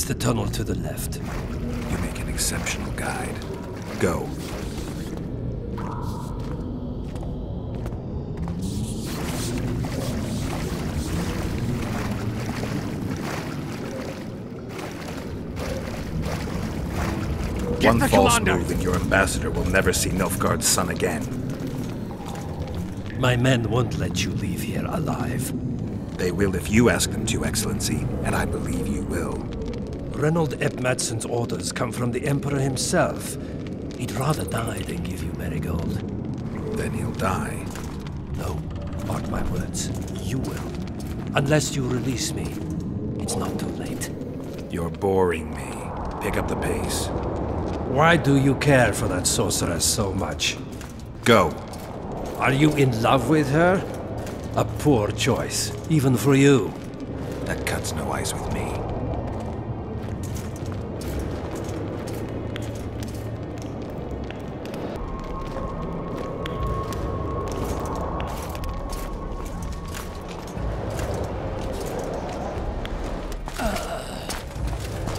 It's the tunnel to the left. You make an exceptional guide. Go. One false move and your ambassador will never see Nilfgaard's son again. My men won't let you leave here alive. They will if you ask them to, Excellency, and I believe you will. Reynold Ep Madsen's orders come from the Emperor himself. He'd rather die than give you Marigold. Then he'll die. No, mark my words. You will. Unless you release me. It's not too late. You're boring me. Pick up the pace. Why do you care for that sorceress so much? Go. Are you in love with her? A poor choice, even for you. That cuts no ice with me.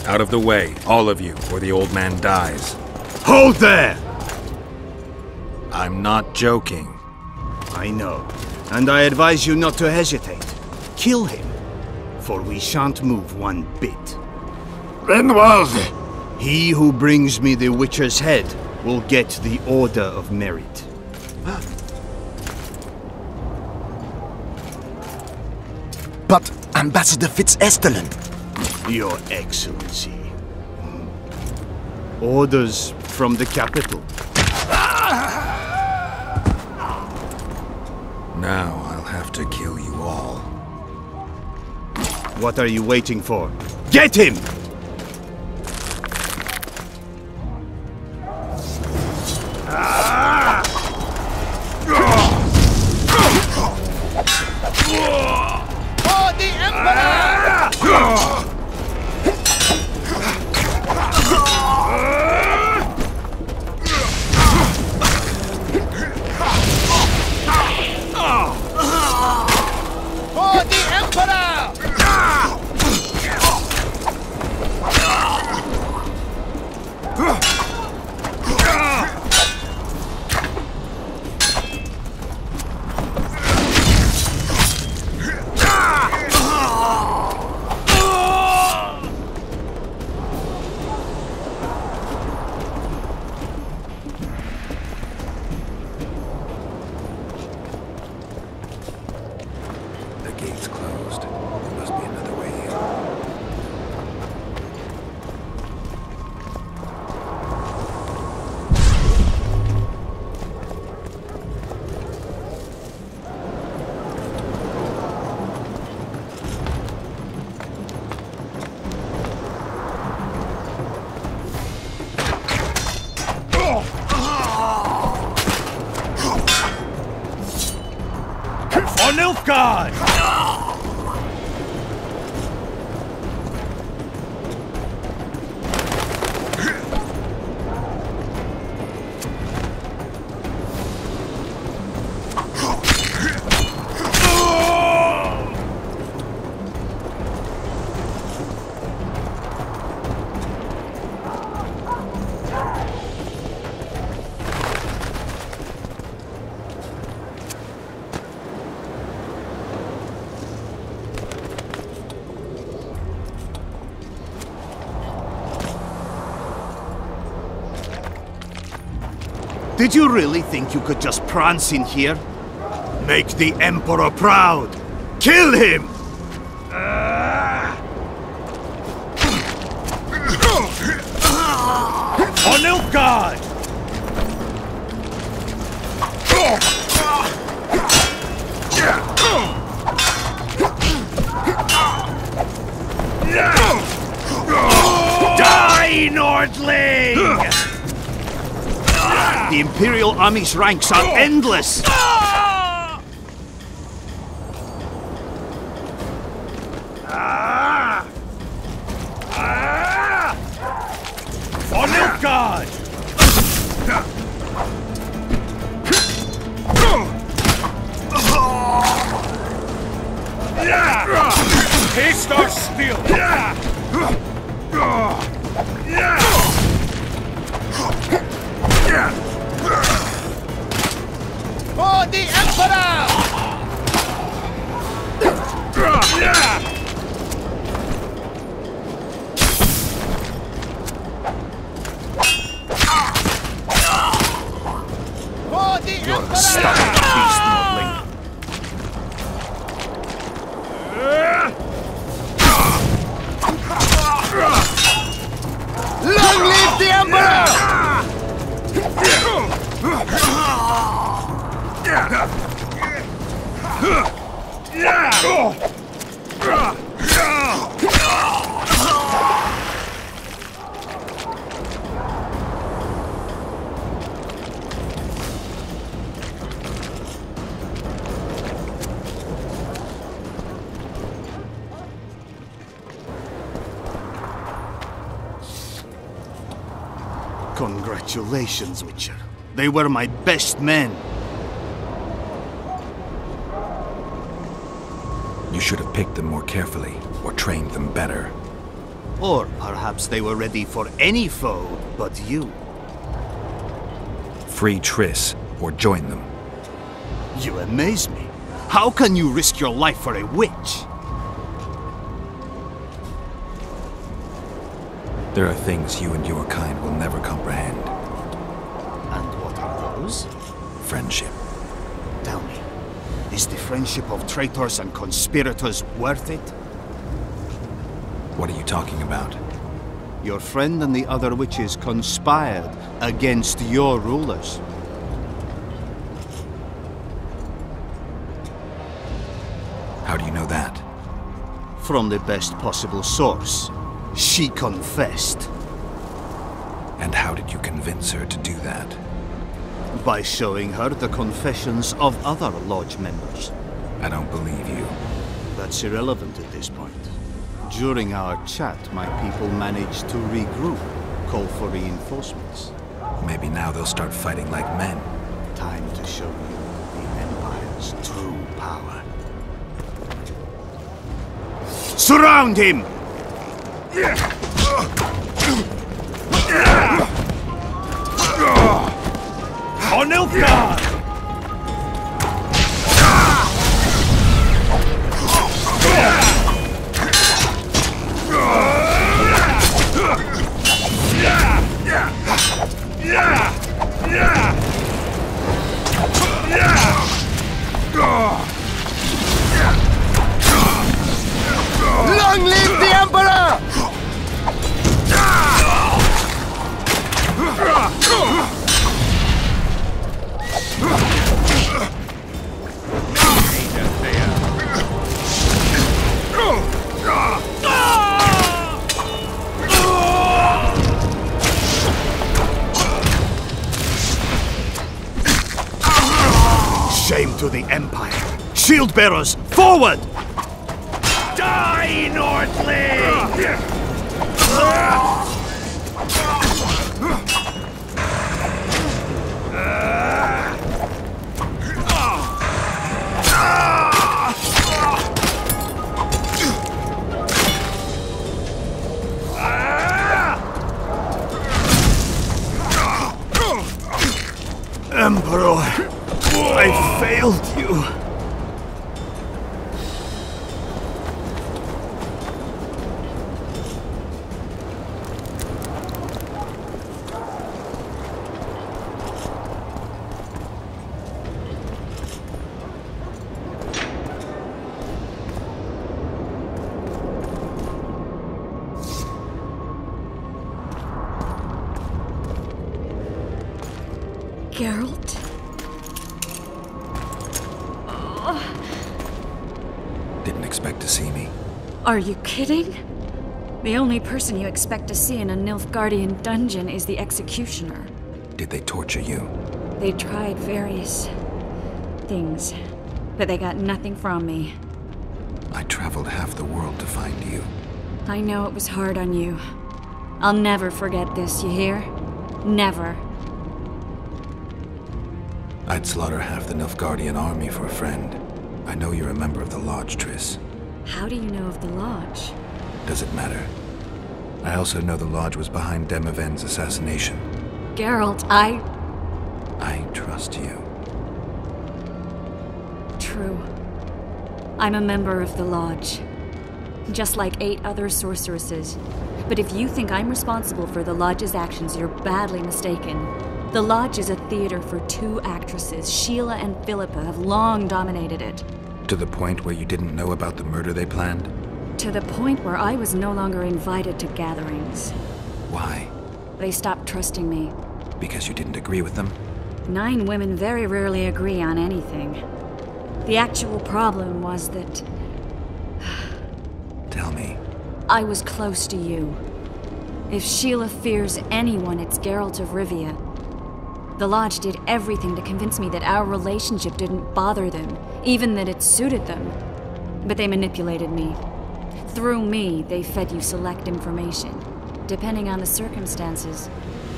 Out of the way, all of you, or the old man dies. Hold there! I'm not joking. I know, and I advise you not to hesitate. Kill him, for we shan't move one bit. Renwald! He who brings me the Witcher's head will get the Order of Merit. But Ambassador Fitz-Estellen... Your Excellency. Orders from the capital. Now I'll have to kill you all. What are you waiting for? Get him! For the Emperor! For the Emperor! The gate's closed. There must be another way in. For Nilfgaard! Did you really think you could just prance in here? Make the Emperor proud! Kill him! For Nilfgaard! Die, Nordling! The Imperial Army's ranks are endless! For Nilfgaard! Taste our steel! For the Emperor! For the Emperor! Stubborn beast, Nordling. Long live the Emperor! Congratulations, Witcher. They were my best men. You should have picked them more carefully, or trained them better. Or perhaps they were ready for any foe but you. Free Triss, or join them. You amaze me. How can you risk your life for a witch? There are things you and your kind will never comprehend. And what are those? Friendship. Tell me, is the friendship of traitors and conspirators worth it? What are you talking about? Your friend and the other witches conspired against your rulers. How do you know that? From the best possible source. She confessed. And how did you convince her to do that? By showing her the confessions of other lodge members. I don't believe you. That's irrelevant at this point. During our chat, my people managed to regroup, call for reinforcements. Maybe now they'll start fighting like men. Time to show you the Empire's true power. Surround him! On Nilfgaard! Long live the Emperor! Shame to the Empire! Shield bearers, forward! Die, Nordling! Emperor, I failed you. Geralt? Didn't expect to see me. Are you kidding? The only person you expect to see in a Nilfgaardian dungeon is the executioner. Did they torture you? They tried various things, but they got nothing from me. I traveled half the world to find you. I know it was hard on you. I'll never forget this, you hear? Never. I'd slaughter half the Nilfgaardian army for a friend. I know you're a member of the Lodge, Triss. How do you know of the Lodge? Does it matter? I also know the Lodge was behind Demavend's assassination. Geralt, I trust you. True. I'm a member of the Lodge. Just like 8 other sorceresses. But if you think I'm responsible for the Lodge's actions, you're badly mistaken. The Lodge is a theater for 2 actresses. Sheila and Philippa have long dominated it. To the point where you didn't know about the murder they planned? To the point where I was no longer invited to gatherings. Why? They stopped trusting me. Because you didn't agree with them? 9 women very rarely agree on anything. The actual problem was that Tell me. I was close to you. If Sheila fears anyone, it's Geralt of Rivia. The Lodge did everything to convince me that our relationship didn't bother them, even that it suited them. But they manipulated me. Through me, they fed you select information. Depending on the circumstances,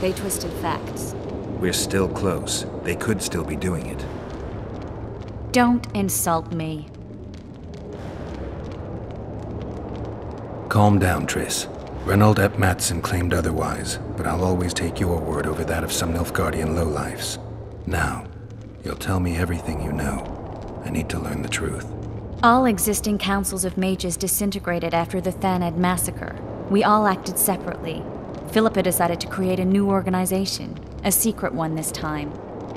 they twisted facts. We're still close. They could still be doing it. Don't insult me. Calm down, Triss. Reynold Ep Matson claimed otherwise, but I'll always take your word over that of some Nilfgaardian lowlifes. Now, you'll tell me everything you know. I need to learn the truth. All existing councils of mages disintegrated after the Thanedd massacre. We all acted separately. Philippa decided to create a new organization, a secret one this time.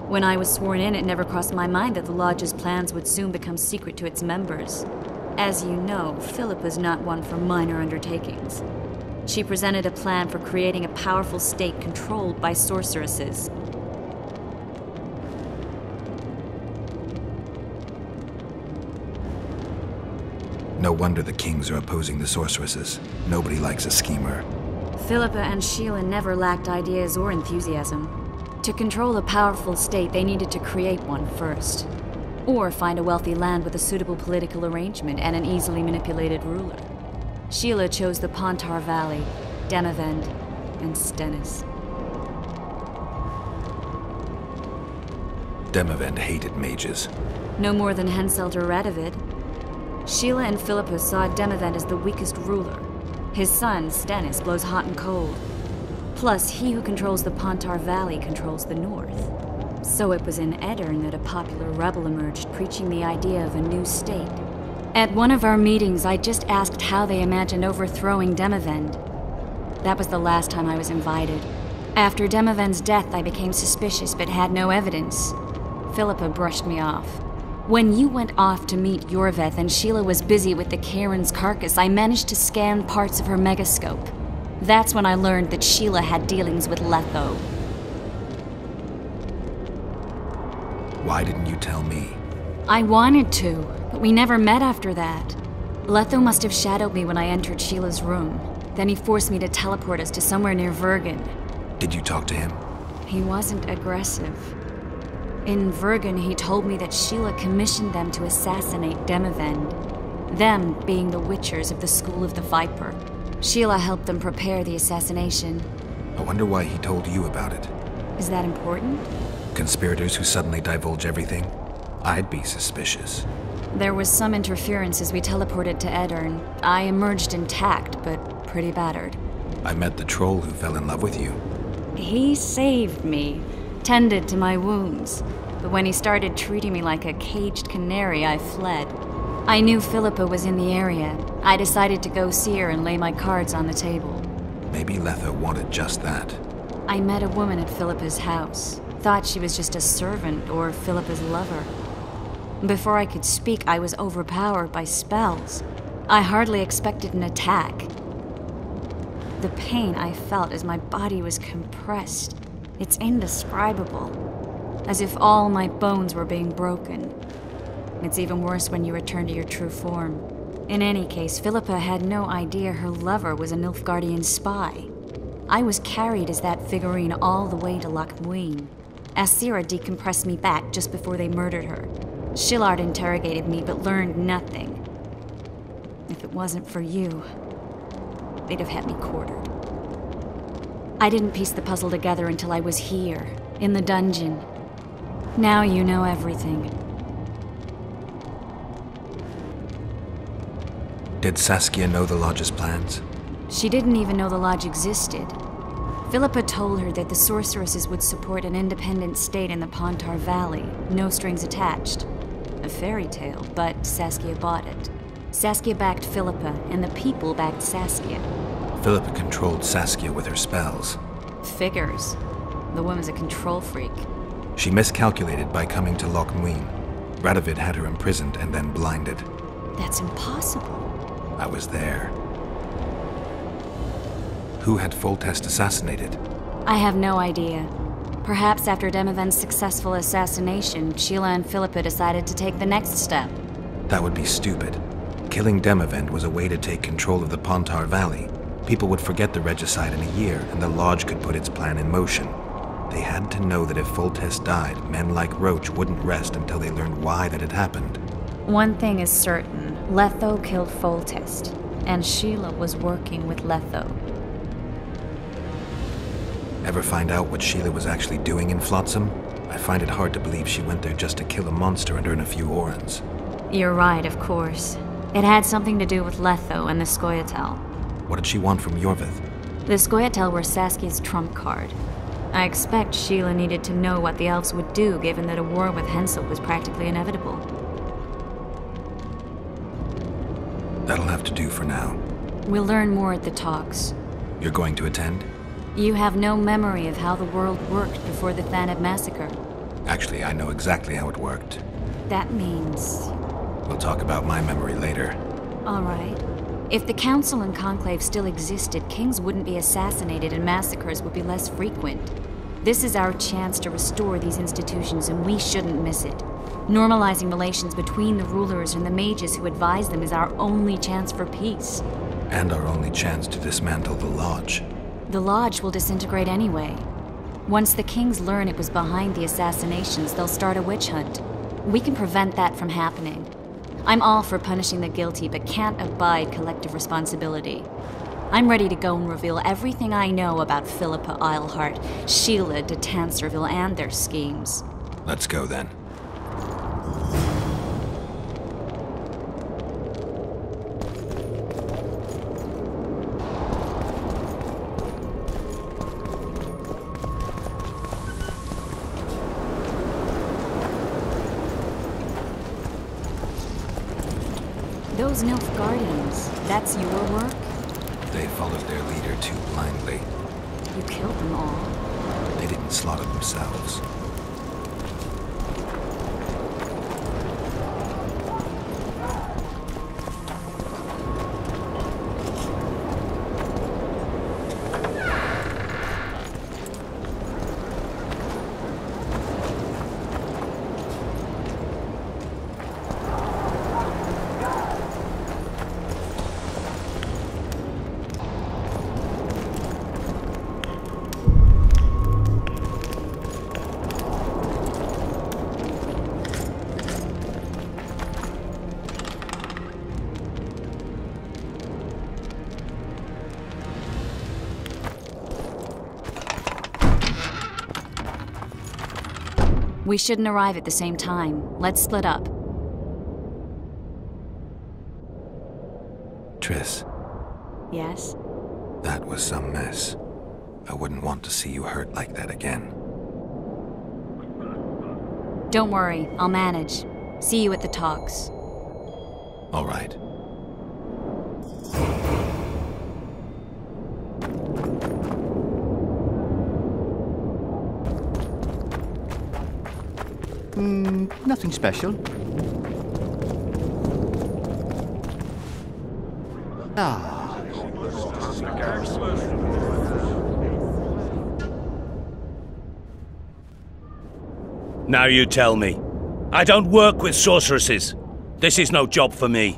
When I was sworn in, it never crossed my mind that the Lodge's plans would soon become secret to its members. As you know, Philippa's not one for minor undertakings. She presented a plan for creating a powerful state controlled by sorceresses. No wonder the kings are opposing the sorceresses. Nobody likes a schemer. Philippa and Sheila never lacked ideas or enthusiasm. To control a powerful state, they needed to create one first. Or find a wealthy land with a suitable political arrangement and an easily manipulated ruler. Sheila chose the Pontar Valley, Demavend, and Stennis. Demavend hated mages. No more than Henselt or Radovid. Sheila and Philippa saw Demavend as the weakest ruler. His son, Stennis, blows hot and cold. Plus, he who controls the Pontar Valley controls the north. So it was in Aedirn that a popular rebel emerged, preaching the idea of a new state. At one of our meetings, I just asked how they imagined overthrowing Demavend. That was the last time I was invited. After Demavend's death, I became suspicious but had no evidence. Philippa brushed me off. When you went off to meet Yorveth and Sheila was busy with the Cairn's carcass, I managed to scan parts of her megascope. That's when I learned that Sheila had dealings with Letho. Why didn't you tell me? I wanted to, but we never met after that. Letho must have shadowed me when I entered Sheila's room. Then he forced me to teleport us to somewhere near Vergen. Did you talk to him? He wasn't aggressive. In Vergen, he told me that Sheila commissioned them to assassinate Demavend. Them being the Witchers of the School of the Viper. Sheila helped them prepare the assassination. I wonder why he told you about it. Is that important? Conspirators who suddenly divulge everything? I'd be suspicious. There was some interference as we teleported to Aedirn. I emerged intact, but pretty battered. I met the troll who fell in love with you. He saved me, tended to my wounds. But when he started treating me like a caged canary, I fled. I knew Philippa was in the area. I decided to go see her and lay my cards on the table. Maybe Letho wanted just that. I met a woman at Philippa's house. Thought she was just a servant or Philippa's lover. Before I could speak, I was overpowered by spells. I hardly expected an attack. The pain I felt as my body was compressed, it's indescribable. As if all my bones were being broken. It's even worse when you return to your true form. In any case, Philippa had no idea her lover was a Nilfgaardian spy. I was carried as that figurine all the way to Loch Muin. Asira decompressed me back just before they murdered her. Shillard interrogated me but learned nothing. If it wasn't for you, they'd have had me quartered. I didn't piece the puzzle together until I was here, in the dungeon. Now you know everything. Did Saskia know the Lodge's plans? She didn't even know the Lodge existed. Philippa told her that the sorceresses would support an independent state in the Pontar Valley, no strings attached. A fairy tale, but Saskia bought it. Saskia backed Philippa, and the people backed Saskia. Philippa controlled Saskia with her spells. Figures. The woman's a control freak. She miscalculated by coming to Loch Muin. Radovid had her imprisoned and then blinded. That's impossible. I was there. Who had Foltest assassinated? I have no idea. Perhaps after Demavend's successful assassination, Sheila and Philippa decided to take the next step. That would be stupid. Killing Demavend was a way to take control of the Pontar Valley. People would forget the regicide in a year, and the Lodge could put its plan in motion. They had to know that if Foltest died, men like Roach wouldn't rest until they learned why that had happened. One thing is certain. Letho killed Foltest, and Sheila was working with Letho. Ever find out what Sheila was actually doing in Flotsam? I find it hard to believe she went there just to kill a monster and earn a few orans. You're right, of course. It had something to do with Letho and the Scoia'tael. What did she want from Yorvith? The Scoia'tael were Saskia's trump card. I expect Sheila needed to know what the elves would do, given that a war with Henselt was practically inevitable. That'll have to do for now. We'll learn more at the talks. You're going to attend? You have no memory of how the world worked before the Thanad massacre. Actually, I know exactly how it worked. That means... We'll talk about my memory later. All right. If the Council and Conclave still existed, kings wouldn't be assassinated and massacres would be less frequent. This is our chance to restore these institutions, and we shouldn't miss it. Normalizing relations between the rulers and the mages who advise them is our only chance for peace. And our only chance to dismantle the Lodge. The Lodge will disintegrate anyway. Once the kings learn it was behind the assassinations, they'll start a witch hunt. We can prevent that from happening. I'm all for punishing the guilty, but can't abide collective responsibility. I'm ready to go and reveal everything I know about Philippa Eilhart, Sheila de Tanserville, and their schemes. Let's go then. Those Nilfgaardians, that's your work? They followed their leader too blindly. You killed them all. They didn't slaughter themselves. We shouldn't arrive at the same time. Let's split up. Triss. Yes? That was some mess. I wouldn't want to see you hurt like that again. Don't worry, I'll manage. See you at the talks. All right. Nothing special. Now you tell me. I don't work with sorceresses. This is no job for me.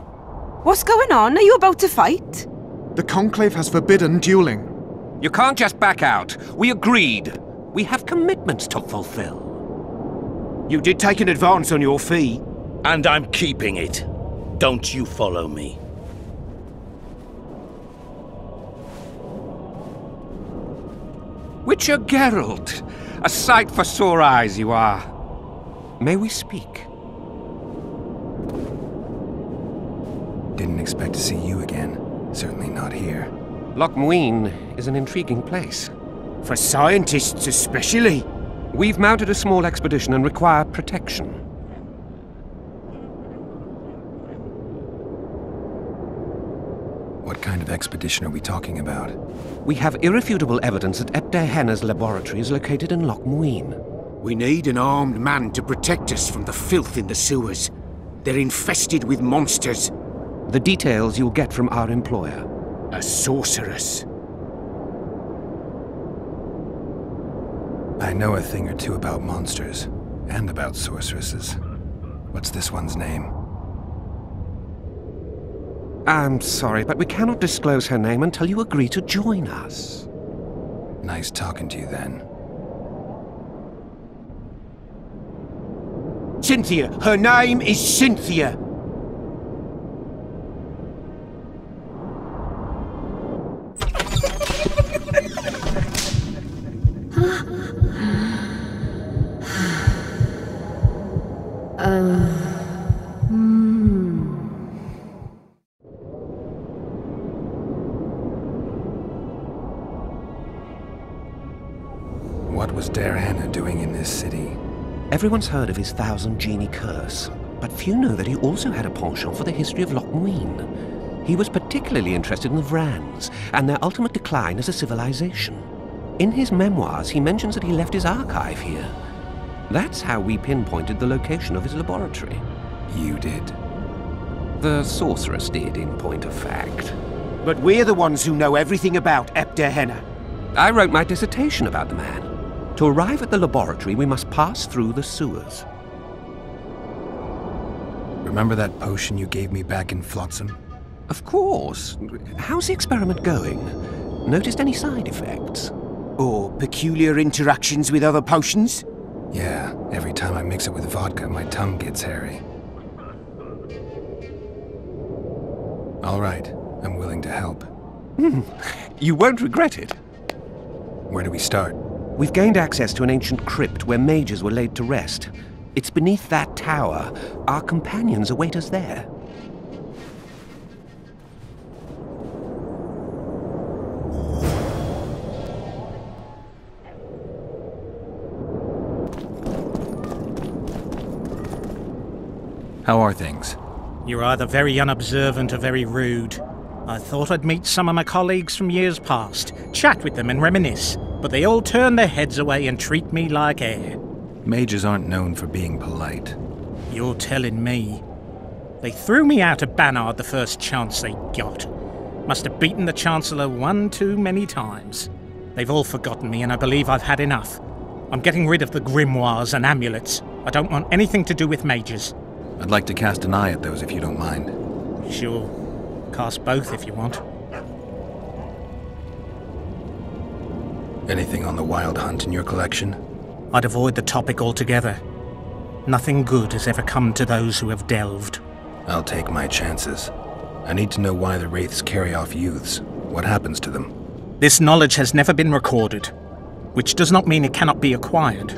What's going on? Are you about to fight? The Conclave has forbidden dueling. You can't just back out. We agreed. We have commitments to fulfill. You did take an advance on your fee. And I'm keeping it. Don't you follow me. Witcher Geralt. A sight for sore eyes you are. May we speak? Didn't expect to see you again. Certainly not here. Loch Muin is an intriguing place. For scientists especially. We've mounted a small expedition and require protection. What kind of expedition are we talking about? We have irrefutable evidence that Ebder Henna's laboratory is located in Loch Muin. We need an armed man to protect us from the filth in the sewers. They're infested with monsters. The details you'll get from our employer. A sorceress. I know a thing or two about monsters, and about sorceresses. What's this one's name? I'm sorry, but we cannot disclose her name until you agree to join us. Nice talking to you then. Cynthia! Her name is Cynthia! What was Der Henna doing in this city? Everyone's heard of his 1,000 genie curse, but few know that he also had a penchant for the history of Loch Muin. He was particularly interested in the Vrans, and their ultimate decline as a civilization. In his memoirs, he mentions that he left his archive here. That's how we pinpointed the location of his laboratory. You did? The sorceress did, in point of fact. But we're the ones who know everything about Ebder Henna. I wrote my dissertation about the man. To arrive at the laboratory, we must pass through the sewers. Remember that potion you gave me back in Flotsam? Of course. How's the experiment going? Noticed any side effects? Or peculiar interactions with other potions? Yeah, every time I mix it with vodka, my tongue gets hairy. All right, I'm willing to help. You won't regret it. Where do we start? We've gained access to an ancient crypt where mages were laid to rest. It's beneath that tower. Our companions await us there. How are things? You're either very unobservant or very rude. I thought I'd meet some of my colleagues from years past, chat with them and reminisce, but they all turn their heads away and treat me like air. Mages aren't known for being polite. You're telling me. They threw me out of Banard the first chance they got. Must have beaten the Chancellor one too many times. They've all forgotten me and I believe I've had enough. I'm getting rid of the grimoires and amulets. I don't want anything to do with mages. I'd like to cast an eye at those if you don't mind. Sure. Cast both if you want. Anything on the Wild Hunt in your collection? I'd avoid the topic altogether. Nothing good has ever come to those who have delved. I'll take my chances. I need to know why the Wraiths carry off youths. What happens to them? This knowledge has never been recorded, which does not mean it cannot be acquired.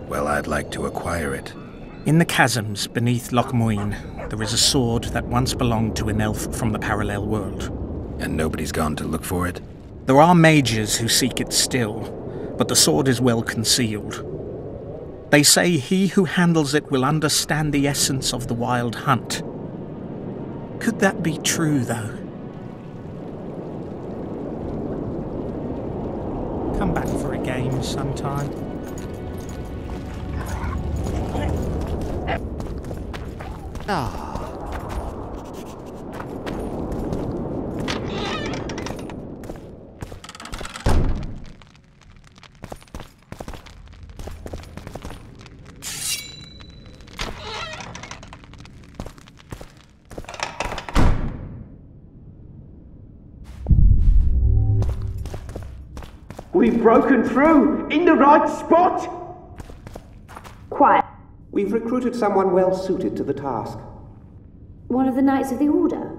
Well, I'd like to acquire it. In the chasms beneath Loch Muin, there is a sword that once belonged to an elf from the parallel world. And nobody's gone to look for it? There are mages who seek it still, but the sword is well concealed. They say he who handles it will understand the essence of the Wild Hunt. Could that be true, though? Come back for a game sometime. We've broken through! In the right spot! Quiet. We've recruited someone well suited to the task. One of the Knights of the Order?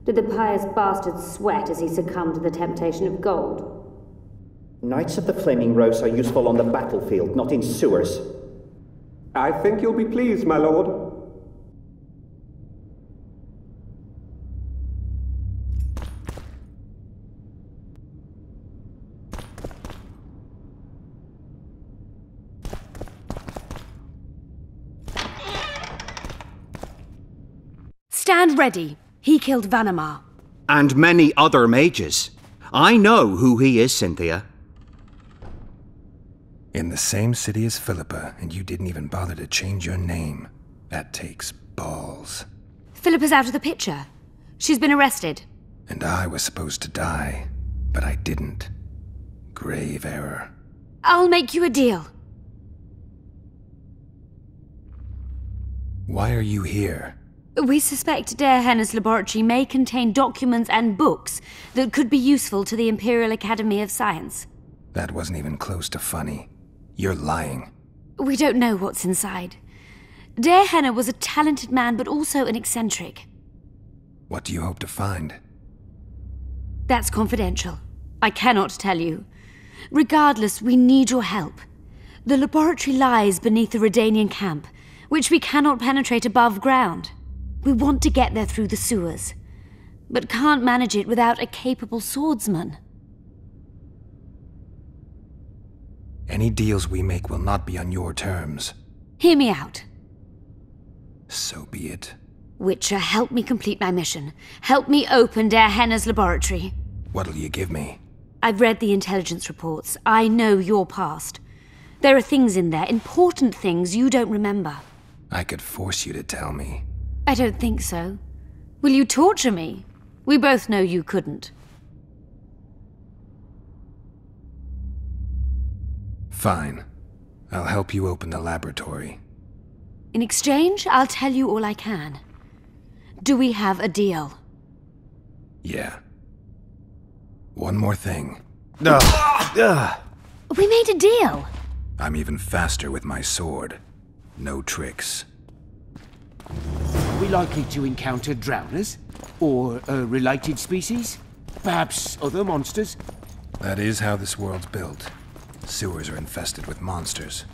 Did the pious bastard sweat as he succumbed to the temptation of gold? Knights of the Flaming Rose are useful on the battlefield, not in sewers. I think you'll be pleased, my lord. Stand ready. He killed Vanamar. And many other mages. I know who he is, Cynthia. In the same city as Philippa, and you didn't even bother to change your name. That takes balls. Philippa's out of the picture. She's been arrested. And I was supposed to die, but I didn't. Grave error. I'll make you a deal. Why are you here? We suspect Der Henner's laboratory may contain documents and books that could be useful to the Imperial Academy of Science. That wasn't even close to funny. You're lying. We don't know what's inside. Der Henner was a talented man, but also an eccentric. What do you hope to find? That's confidential. I cannot tell you. Regardless, we need your help. The laboratory lies beneath the Redanian camp, which we cannot penetrate above ground. We want to get there through the sewers, but can't manage it without a capable swordsman. Any deals we make will not be on your terms. Hear me out. So be it. Witcher, help me complete my mission. Help me open Der Henner's laboratory. What'll you give me? I've read the intelligence reports. I know your past. There are things in there, important things you don't remember. I could force you to tell me. I don't think so. Will you torture me? We both know you couldn't. Fine. I'll help you open the laboratory. In exchange, I'll tell you all I can. Do we have a deal? Yeah. One more thing. We made a deal. I'm even faster with my sword. No tricks. Are we likely to encounter drowners? Or a related species? Perhaps other monsters? That is how this world's built. Sewers are infested with monsters.